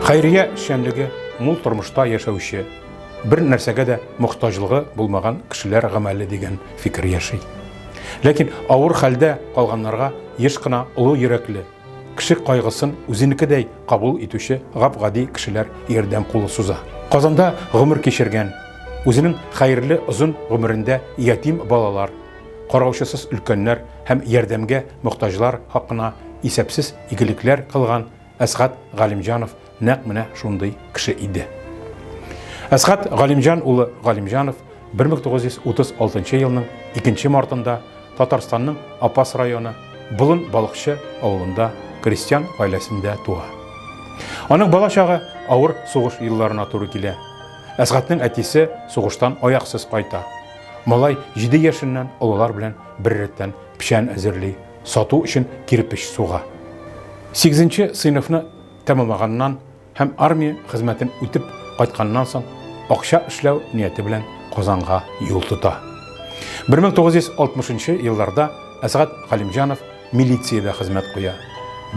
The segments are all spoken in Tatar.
Хайрия эшчәнлеге мул тормышта яшәүче, бер нәрсәгә дә мохтаҗлыгы булмаган кешеләр гамәле дигән фикер яши. Ләкин авыр хәлдә калганнарга еш кына улы йөрәкле, кеше кайгысын үзенекедәй кабул итүче гап-гади кешеләр ярдәм кулы суза. Казанда гомер кичергән, үзенең хәерле озын гомерендә ятим балалар, караучысыз өлкәннәр һәм ярдәмгә мохтаҗлар хакына исәпсез игелекләр кылган Әсгать Галимҗанов нәкъ менә шундый кеше иде. Әсгать Галимҗан улы Галимҗанов 1936 елның 2 мартында Татарстанның Апас районы Болын балыкчы авылында крестьян гаиләсендә туа. Аның бала чагы авыр сугыш елларына туры килә. Әсгатьнең әтисе сугыштан аяксыз кайта. Малай 7 яшеннән олылар белән бер рәттән печән әзерли, сату өчен кирпеч суга. 8-нче сыйныфны тәмамлаганнан һәм армия хезмәтен үтеп кайтканнан соң акча эшләү нияте белән Казанга юл тота. 1960 елларда Әсгать Галимҗанов милицияда хезмәт куя.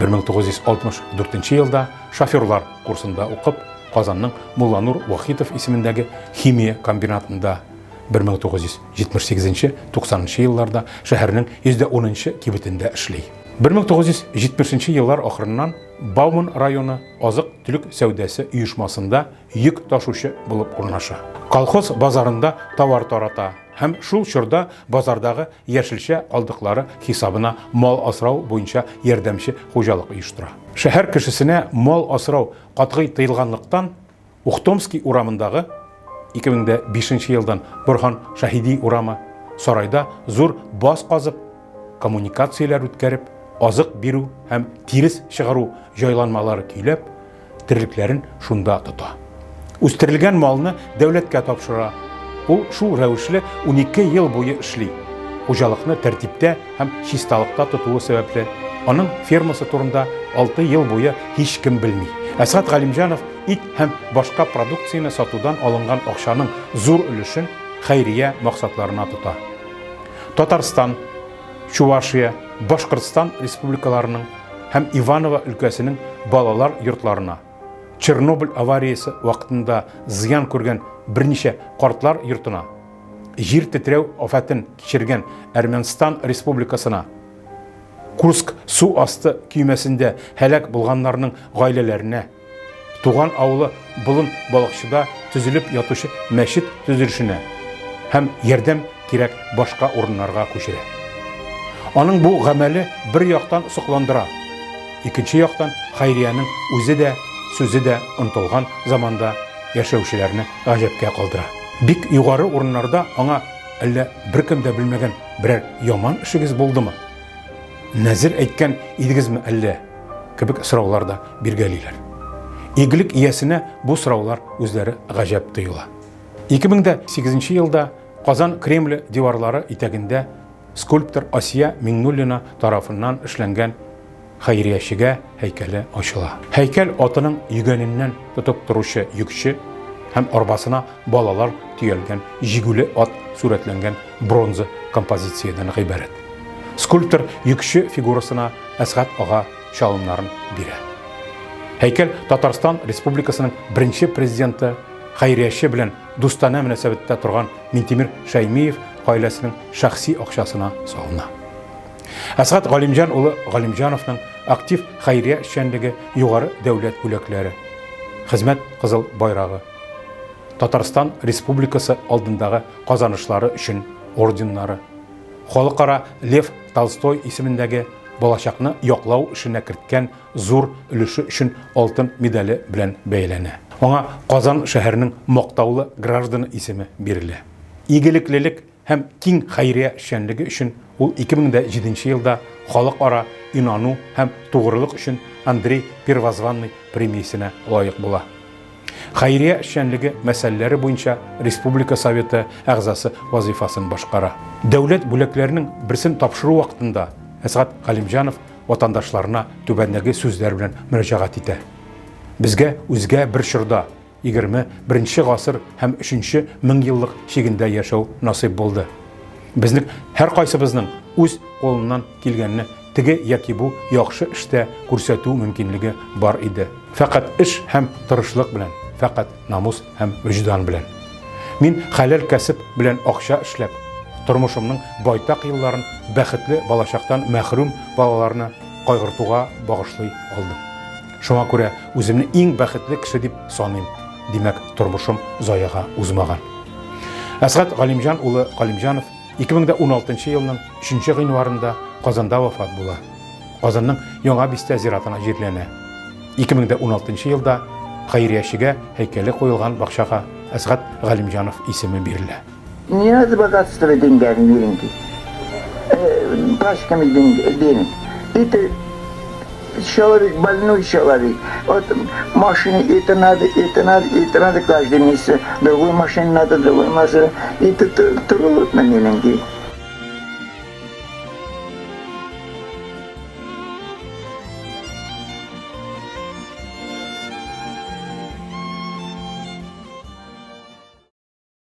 1964 елда шоферлар курсында укып, Казанның Мулланур Вахитов исемендәге химия комбинатында 1978-90 елларда шәһәрнең 110-нчы кибетендә эшли. 1970 еллар ахырыннан Бауман районы азык-түлек сәүдәсе оешмасында йөк ташучы булып урнаша. Колхоз базарында товар тарата һәм шул чорда базардагы яшелчә алдыклары хисабына мал асрау буенча ярдәмче хуҗалык оештыра. Шәһәр кешесенә мал асрау катгый тыелганлыктан Ухтомский урамындагы 2005 елдан Борхан Шаһиди урамы сарайда зур баз казып, коммуникацияләр үткәреп, азык бирү һәм тирес чыгару җайланмалары көйләп, тирлекләрен шунда тота. Үстерелгән малны дәүләткә тапшыра. Ул шул рәвешле 12 ел буе эшли. Хуҗалыкны тәртиптә һәм чисталыкта тотуы сәбәпле аның фермасы турында 6 ел буе һич кем белми. Әсгать Галимҗанов ит һәм башка продукцияны сатудан алынган акчаның зур өлешен хәйрия максатларына тота. Татарстан, Чувашия, Башкортстан республикаларының һәм Иваново өлкәсенең балалар йортларына, Чернобыль авариясе вакытында зыян күргән берничә картлар йортына, җир тетрәү афатын кичергән Әрмәнстан республикасына, Курск су асты көймәсендә һәлак булганнарның гаиләләренә, туган авылы Болын балыкчыда төзелеп ятучы мәчет төзелешенә һәм ярдәм кирәк башка урыннарга күчерә. Аның бу гамәле бер яктан сокландыра, икенче яктан хәйрияның үзе дә, сүзе дә онтылган заманда яшәүчеләрне гаҗәпкә калдыра. Бик югары урыннарда аңа әллә беркем дә белмәгән берәр яман эшегез булдымы? Нәзир әйткән идегезме әллә? Кебек сораулар да биргәлиләр. Игелек иясенә бу сораулар үзләре гаҗәп тоела. 2008 елда Казан Кремль диварлары итәгендә скульптор Асия Миңнуллина тарафыннан эшләнгән хәйриячегә һәйкәле ачыла. Һәйкәл атының йөгәненнән тотып торучы йөкче һәм арбасына балалар төялгән җигүле ат сурәтләнгән бронза композициядан гыйбарәт. Скульптор йөкче фигурасына Әсгать ага чалымнарын бирә. Һәйкәл Татарстан Республикасының беренче президенты хәйрияче белән дустана мөнәсәбәттә торган Минтимир Шәймиев гаиләсенең шәхси акчасына салына. Әсгать Галимҗан улы Галимҗановның актив хәйрия эшчәнлеге югары дәүләт бүләкләре, хезмәт кызыл байрагы, Татарстан Республикасы алдындагы казанышлары өчен орденнары, Халыкара Лев Толстой исемендәге балачакны яклау эшенә керткән зур өлеше өчен алтын медале белән бәяләнә. Аңа Казан шәһәренең мактаулы гражданы исеме бирелә. Игелеклелек һәм киң хәйрия эшчәнлеге өчен ул 2007 елда халыкара инану һәм тугрылык өчен Андрей Первозванный премиясенә лаек була. Хәйрия эшчәнлеге мәсьәләләре буенча Республика Советы әгъзасы вазифасын башкара. Дәүләт бүләкләренең берсен тапшыру вакытында Әсгать Галимҗанов ватандашларына түбәндәге сүзләр белән мөрәҗәгать итә. Безгә үзгә бер чорда 21 гасыр һәм 3 меңьеллык чигендә яшәү насыйп булды. Безнең һәр кайсыбызның үз кулыннан килгәнне теге яки бу яхшы эштә күрсәтү мөмкинлеге бар иде. Фақат эш һәм тырышлык белән, фақат намус һәм вөҗдан белән. Мин хәләл кәсеп белән акча эшләп, тормышымның байтак елларын бәхетле балачактан мәхрүм балаларны кайгыртуга багышлый алдым. Шуңа күрә үземне иң бәхетле кеше дип саныйм. Димәк, тормышым заяга узмаган. Әсгать Галимҗан улы Галимҗанов 2016 елның 3 гыйнварында Казанда вафат була. Казанның Яңа Бистә зиратына җирләнә. 2016 елда хәйриячегә һәйкәле куелган бакчага Әсгать Галимҗанов исеме бирелә. Не надо богатство деньгами, миленький. Пачками денег. Это человек, больной человек. Вот машине это надо каждый месяц. Другой машине надо, другой машине. Это трудно, миленький.